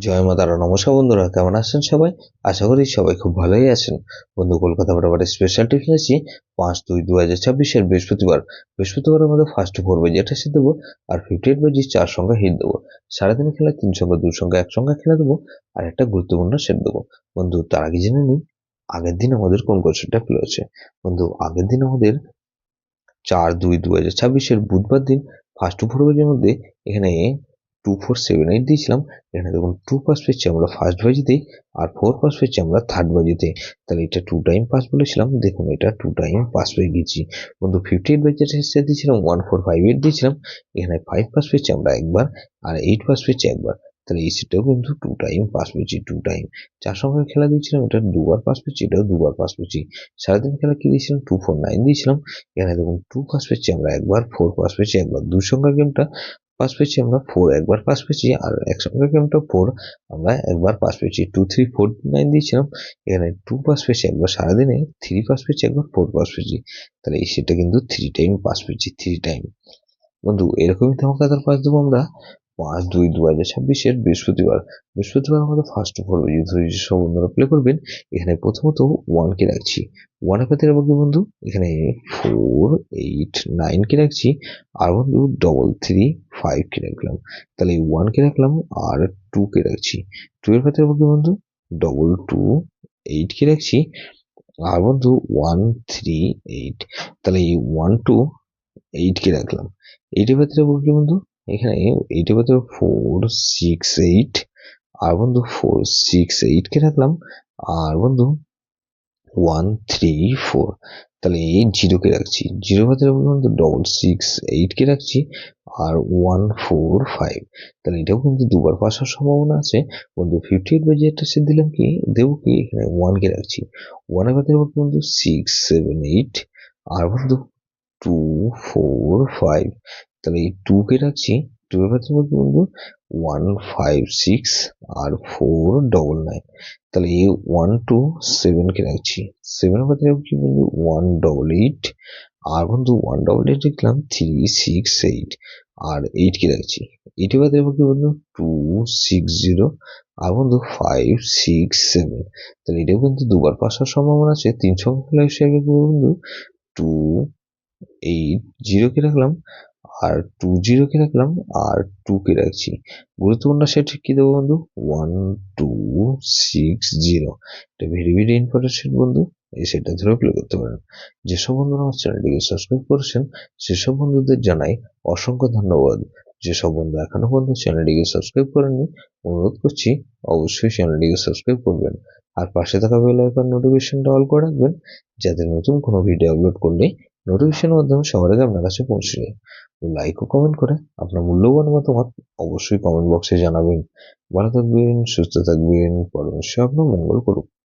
জয় মা তারা। নমস্কার বন্ধুরা, কেমন আছেন সবাই? আশা করি সবাই খুব ভালোই আছেন। বন্ধু, কলকাতা বরাবরের স্পেশাল টিফিন আছি 5/2/2026 বৃহস্পতিবারের মধ্যে ফার্স্ট 4 বাজি এটা হিট দেবো, আর 58 বাজি 4 সংখ্যা হিট দেবো। সারাদিনে খেলা 3 সংখ্যা 2 সংখ্যা 1 সংখ্যা খেলা দেবো, আর একটা গুরুত্বপূর্ণ সেট দেবো। বন্ধু, তার আগে জেনে নিই আগের দিন আমাদের কোন কোশ্চেনটা প্লে হচ্ছে। বন্ধু, আগের দিন আমাদের 4/2/2026 বুধবার দিন ফার্স্ট 4 বাজির মধ্যে এখানে 2478 দিয়েছিলাম। এখানে দেখুন 2 পাস পেয়েছি আমরা ফার্স্ট বাজিতে, আর 4 পাস পেয়েছি আমরা থার্ড বাজিতে। তাহলে এটা 2 টাইম পাস বলেছিলাম, দেখুন এটা 2 টাইম পাস পেয়ে গেছি। বন্ধু, 58 বাজিতে দিয়েছিলাম 1458 দিয়েছিলাম, এখানে 5 পাস পেয়েছি আমরা একবার, আর 8 পাস পেয়েছি একবার। তাহলে এই সেটটাও কিন্তু 2 টাইম পাস পেয়েছি, 2 টাইম। 4 সংখ্যার খেলা দিয়েছিলাম, এটা দুবার পাস পেয়েছি, এটাও দুবার পাস পেয়েছি। সারাদিন খেলা কি দিয়েছিলাম 249 দিয়েছিলাম, এখানে দেখুন 2 পাস পেয়েছি আমরা একবার, 4 পাস পেয়েছি একবার। 2 সংখ্যার গেমটা পাস পেয়েছি আমরা 4 একবার পাস পেয়েছি, আর 1 সংখ্যার গেমটা 4 আমরা একবার পাস পেয়েছি। 2349 দিয়েছিলাম, এখানে 2 পাস পেয়েছি একবার, সারাদিনে 3 পাস পেয়েছি একবার, 4 পাস পেয়েছি। তাহলে এই সেটটা কিন্তু 3 টাইম পাস পেয়েছি, 3 টাইম। বন্ধু, এরকমই ধামাকাদার পাস দেবো আমরা 5/2/2026 বৃহস্পতিবার আমাদের ফার্স্ট 4 বাজি সব বন্ধুরা প্লে করবেন। এখানে প্রথমত 1 কে রাখছি, 1 এর পাতে রাখবো কি বন্ধু, এখানে 489 কে রাখছি, আর বন্ধু 335 কে রাখলাম। তাহলে 1 কে রাখলাম, আর 2 কে রাখছি। 2 এর পাতে রাখবো কি বন্ধু, 228 কে রাখছি, আর বন্ধু 138। তাহলে 128 কে রাখলাম। 8 এর পাতে রাখবো কি বন্ধু, এখানে 8 এর পাতে 468, আর বন্ধু 468 কে রাখলাম, আর বন্ধু 134। তাহলে এই 0 কে রাখছি, 0 পাতে রাখবো বন্ধু 668 কে রাখছি, আর 145। তাহলে এটাও কিন্তু দুবার পাস হওয়ার সম্ভাবনা আছে। বন্ধু, 58 বাজে একটা সেট দিলাম, কি দেবো কি, এখানে 1 কে রাখছি, 1 এর পাতে রাখবো বন্ধু 678, আর বন্ধু 245। তাহলে এই 2 কে রাখছি, 2 এর পাতে রাখবো বন্ধু 156, আর 499। তাহলে এই 127 কে রাখছি, 7 এর পাতে রাখবো কি বন্ধু 188, আর বন্ধু 188 লিখলাম 368, আর 8 কে রাখছি। 8 এর পাতে রাখবো কি বন্ধু 260, আর বন্ধু 567। তাহলে এটাও কিন্তু দুবার পাস হওয়ার সম্ভাবনা আছে। 3 সংখ্যা খেলা হিসেবে বন্ধু 280 কে রাখলাম, আর 20 কে রাখলাম, আর 2 কে রাখছি। গুরুত্বপূর্ণ সেট কি দেবো বন্ধু, 1260। এটা ভেরি ভেরি ইম্পর্টেন্ট সেট বন্ধু, এই সেটটা ধরে প্লে করতে পারেন। যেসব বন্ধুরা আমার চ্যানেলটিকে সাবস্ক্রাইব করেছেন সেসব বন্ধুদের জানাই অসংখ্য ধন্যবাদ। যেসব বন্ধু এখনো পর্যন্ত চ্যানেলটিকে সাবস্ক্রাইব করেননি, অনুরোধ করছি অবশ্যই চ্যানেলটিকে সাবস্ক্রাইব করবেন, আর পাশে থাকা বেল আইকন নোটিফিকেশনটা অল করে রাখবেন, যাতে নতুন কোনো ভিডিও আপলোড করলে নোটিফিকেশনের মাধ্যমে সবার আগে আপনার কাছে পৌঁছে যায়। লাইক ও কমেন্ট করে আপনার মূল্যবান মতামত অবশ্যই কমেন্ট বক্সে জানাবেন। ভালো থাকবেন, সুস্থ থাকবেন, পরমেশ্বর আপনার মঙ্গল করুন।